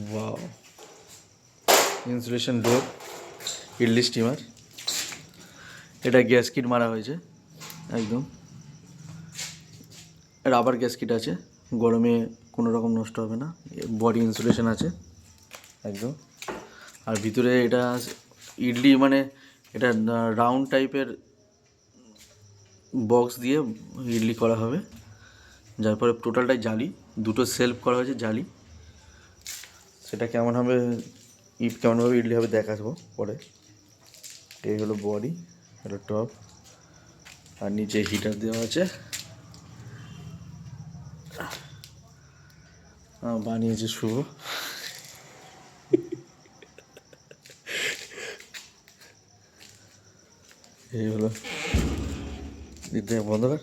Wow, insulation ডোর, idli steamer. এটা gasket মারা হয়েছে একদম, রাবার গ্যাসকিট আছে, গরমে কোনো রকম নষ্ট হবে না। বডি ইনসুলেশন আছে একদম। আর ভিতরে এটা ইডলি মানে এটা রাউন্ড টাইপের বক্স দিয়ে ইডলি করা হবে, যার পরে টোটালটাই জালি, দুটো সেলফ করা হয়েছে জালি। সেটা কেমন হবে, কেমনভাবে ইডলি হবে দেখাবো পরে। এই হলো বডি, হলো টপ, আর নিচে হিটার দেওয়া আছে। বানিয়েছে শুভ। এই হলো, বন্ধ কর।